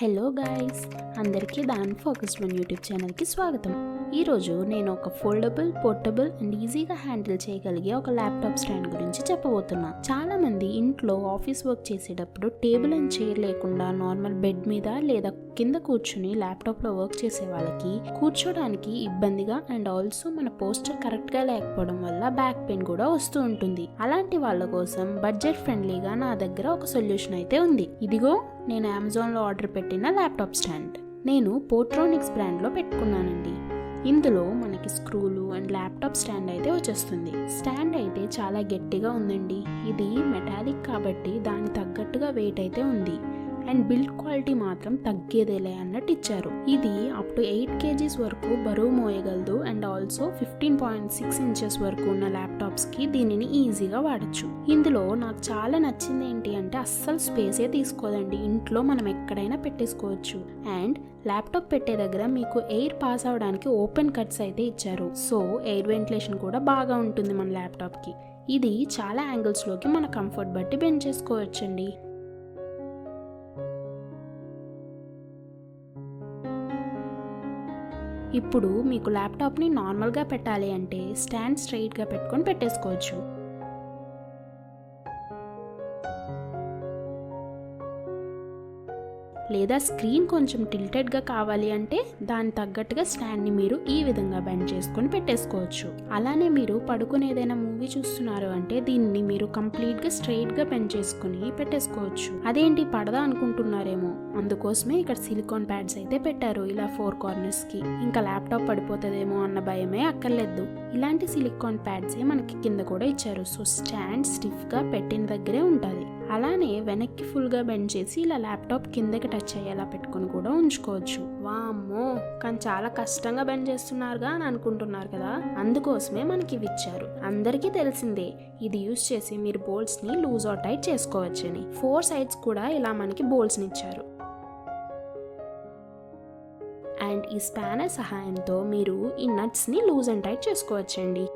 Hello guys, అందరికీ దాన్ focused one YouTube ఛానల్కి స్వాగతం. ఈరోజు నేను ఒక ఫోల్డబుల్, పోర్టబుల్ అండ్ ఈజీగా హ్యాండిల్ చేయగలిగే ఒక ల్యాప్టాప్ స్టాండ్ గురించి చెప్పబోతున్నా. చాలా మంది ఇంట్లో ఆఫీస్ వర్క్ చేసేటప్పుడు టేబుల్ అండ్ చైర్ లేకుండా నార్మల్ బెడ్ మీద లేదా కింద కూర్చుని ల్యాప్టాప్లో వర్క్ చేసే వాళ్ళకి కూర్చోడానికి ఇబ్బందిగా అండ్ ఆల్సో మన పోస్టర్ కరెక్ట్గా లేకపోవడం వల్ల బ్యాక్ పెయిన్ కూడా వస్తూ ఉంటుంది. అలాంటి వాళ్ళ కోసం బడ్జెట్ ఫ్రెండ్లీగా నా దగ్గర ఒక సొల్యూషన్ అయితే ఉంది. ఇదిగో నేను అమెజాన్లో ఆర్డర్ పెట్టిన ల్యాప్టాప్ స్టాండ్. నేను పోర్ట్రోనిక్స్ బ్రాండ్లో పెట్టుకున్నానండి. ఇందులో మనకి స్క్రూలు అండ్ ల్యాప్టాప్ స్టాండ్ అయితే వచ్చేస్తుంది. స్టాండ్ అయితే చాలా గట్టిగా ఉందండి. ఇది మెటాలిక్ కాబట్టి దానికి తగ్గట్టుగా వెయిట్ అయితే ఉంది. అండ్ బిల్డ్ క్వాలిటీ మాత్రం తగ్గేదేలే అన్నట్టు ఇచ్చారు. ఇది అప్ టు 8 kgs వరకు బరువు మోయగలదు అండ్ ఆల్సో 15.6 inches వరకు ఉన్న ల్యాప్టాప్స్కి దీనిని ఈజీగా వాడచ్చు. ఇందులో నాకు చాలా నచ్చింది ఏంటి అంటే అస్సలు స్పేసే తీసుకోదండి. ఇంట్లో మనం ఎక్కడైనా పెట్టేసుకోవచ్చు. అండ్ ల్యాప్టాప్ పెట్టే దగ్గర మీకు ఎయిర్ పాస్ అవడానికి ఓపెన్ కట్స్ అయితే ఇచ్చారు. సో ఎయిర్ వెంటిలేషన్ కూడా బాగా ఉంటుంది మన ల్యాప్టాప్కి. ఇది చాలా యాంగిల్స్లోకి మన కంఫర్ట్ బట్టి బెండ్ చేసుకోవచ్చండి. ఇప్పుడు మీకు ల్యాప్టాప్ని నార్మల్గా పెట్టాలి అంటే స్టాండ్ స్ట్రైట్గా పెట్టుకొని పెట్టేసుకోవచ్చు. లేదా స్క్రీన్ కొంచెం టిల్టెడ్గా కావాలి అంటే దాని తగ్గట్టుగా స్టాండ్ని మీరు ఈ విధంగా బెండ్ చేసుకొని పెట్టేసుకోవచ్చు. అలానే మీరు పడుకుని ఏదైనా మూవీ చూస్తున్నారు అంటే దీన్ని మీరు కంప్లీట్గా స్ట్రైట్గా బెండ్ చేసుకుని పెట్టేసుకోవచ్చు. అదేంటి పడదా అనుకుంటున్నారేమో, అందుకోసమే ఇక్కడ సిలికాన్ ప్యాడ్స్ అయితే పెట్టారు ఇలా 4 కార్నర్స్కి. ఇంకా ల్యాప్టాప్ పడిపోతుందేమో అన్న భయమే అక్కర్లేదు. ఇలాంటి సిలికాన్ ప్యాడ్సే మనకి కింద కూడా ఇచ్చారు. సో స్టాండ్ స్టిఫ్గా పెట్టిన దగ్గరే ఉంటుంది. అలానే వెనక్కి ఫుల్గా బెండ్ చేసి ఇలా ల్యాప్టాప్ కిందకి టచ్ అయ్యేలా పెట్టుకొని కూడా ఉంచుకోవచ్చు. వామ్మో, కానీ చాలా కష్టంగా బెండ్ చేస్తున్నారుగా అని అనుకుంటున్నారు కదా, అందుకోసమే మనకి ఇవి ఇచ్చారు. అందరికీ తెలిసిందే ఇది యూస్ చేసి మీరు బోల్ట్స్ని లూజ్ ఆర్ టైట్ చేసుకోవచ్చని. 4 sides కూడా ఇలా మనకి బోల్ట్స్ని ఇచ్చారు. అండ్ ఈ స్పానర్ సహాయంతో మీరు ఈ నట్స్ని లూజ్ అండ్ టైట్ చేసుకోవచ్చండి.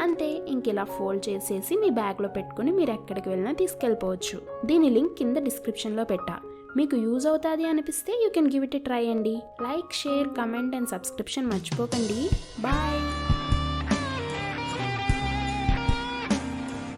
అంతే, ఇంక ఇలా ఫోల్డ్ చేసేసి మీ బ్యాగ్లో పెట్టుకుని మీరు ఎక్కడికి వెళ్ళినా తీసుకెళ్ళిపోవచ్చు. దీని లింక్ కింద డిస్క్రిప్షన్లో పెట్టా. మీకు యూజ్ అవుతుంది అనిపిస్తే you can give it a try అండి. Like, share, comment and subscription మర్చిపోకండి. బాయ్.